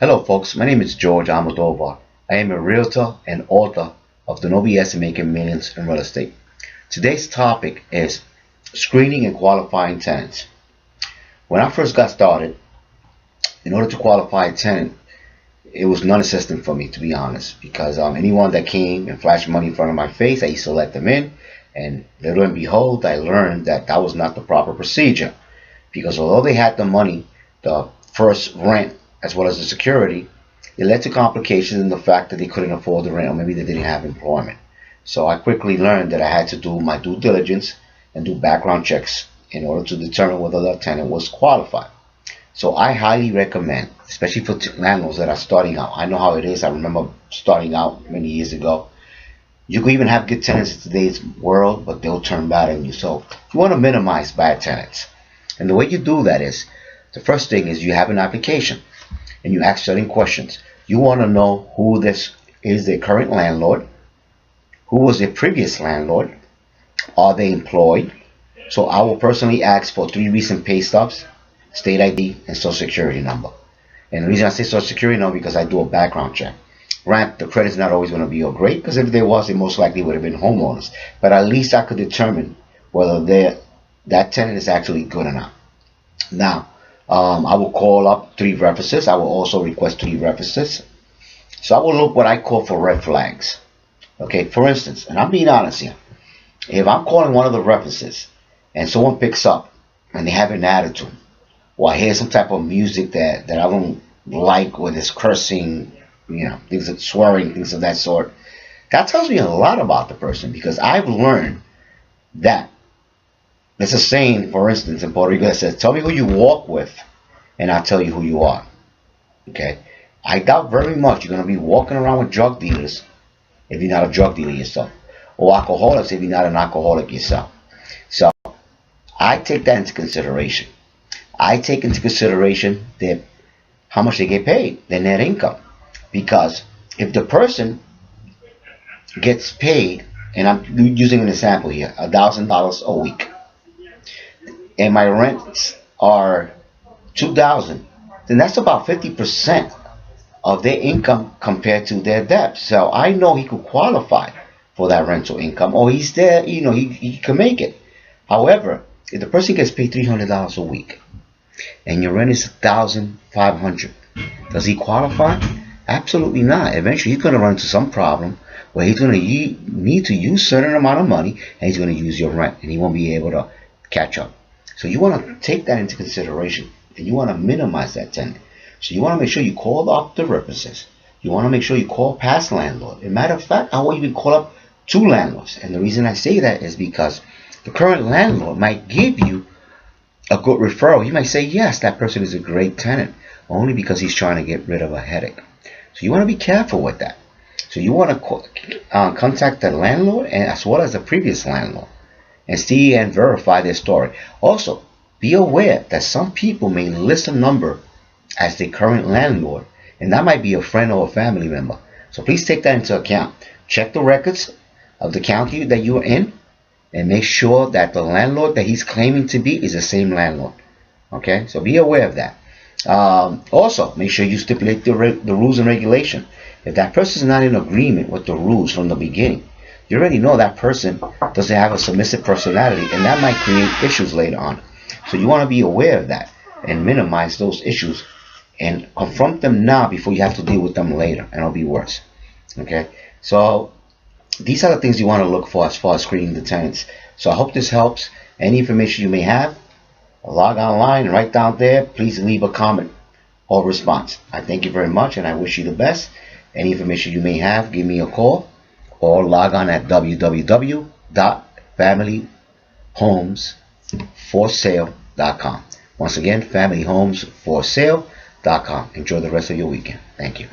Hello folks, my name is George Almodovar. I am a realtor and author of the novice and making millions in real estate. Today's topic is screening and qualifying tenants. When I first got started, in order to qualify a tenant, it was non-existent for me, to be honest, because anyone that came and flashed money in front of my face, I used to let them in, and little and behold, I learned that that was not the proper procedure, because although they had the money, the first rent as well as the security, it led to complications in the fact that they couldn't afford the rent, or maybe they didn't have employment. So I quickly learned that I had to do my due diligence and do background checks in order to determine whether the tenant was qualified. So I highly recommend, especially for landlords that are starting out. I know how it is. I remember starting out many years ago. You can even have good tenants in today's world, but they'll turn bad on you. So you want to minimize bad tenants. And the way you do that is, the first thing is you have an application and you ask certain questions. You want to know who this is, their current landlord, who was their previous landlord, are they employed? So I will personally ask for 3 recent pay stubs, state ID, and social security number. And the reason I say social security number because I do a background check. Grant, the credit's not always going to be great, because if there was, it most likely would have been homeowners. But at least I could determine whether that tenant is actually good or not. Now, I will call up 3 references. I will also request 3 references. So I will look what I call for red flags. Okay, for instance, and I'm being honest here, if I'm calling one of the references and someone picks up and they have an attitude, or I hear some type of music that I don't like, or there's cursing, things like swearing, things of that sort, that tells me a lot about the person, because I've learned that there's a saying, for instance, in Puerto Rico that says, tell me who you walk with and I'll tell you who you are. Okay? I doubt very much you're going to be walking around with drug dealers if you're not a drug dealer yourself, or alcoholics if you're not an alcoholic yourself. So I take that into consideration. I take into consideration how much they get paid, their net income. Because if the person gets paid, and I'm using an example here, $1,000 a week, and my rents are $2,000, then that's about 50% of their income compared to their debt. So I know he could qualify for that rental income, or he's there, he can make it. However, if the person gets paid $300 a week and your rent is $1,500, does he qualify? Absolutely not. Eventually he's going to run into some problem where he's going to need to use a certain amount of money, and he's going to use your rent, and he won't be able to catch up. So you want to take that into consideration, and you want to minimize that tenant. So you want to make sure you call up the references. You want to make sure you call past landlord. As a matter of fact, I will even call up 2 landlords. And the reason I say that is because the current landlord might give you a good referral. He might say, yes, that person is a great tenant, only because he's trying to get rid of a headache. So you want to be careful with that. So you want to contact the landlord and as well as the previous landlord and see and verify their story. Also, be aware that some people may list a number as their current landlord, and that might be a friend or a family member. So please take that into account. Check the records of the county that you are in, and make sure that the landlord that he's claiming to be is the same landlord. Okay, so be aware of that. Also, make sure you stipulate the rules and regulation. If that person is not in agreement with the rules from the beginning, you already know that person doesn't have a submissive personality, and that might create issues later on. So you want to be aware of that and minimize those issues and confront them now before you have to deal with them later, and it'll be worse. Okay, so these are the things you want to look for as far as screening the tenants. So I hope this helps. Any information you may have, log online, right down there. Please leave a comment or response. I thank you very much, and I wish you the best. Any information you may have, give me a call or log on at www.familyhomesforsale.com. Once again, familyhomesforsale.com. Enjoy the rest of your weekend. Thank you.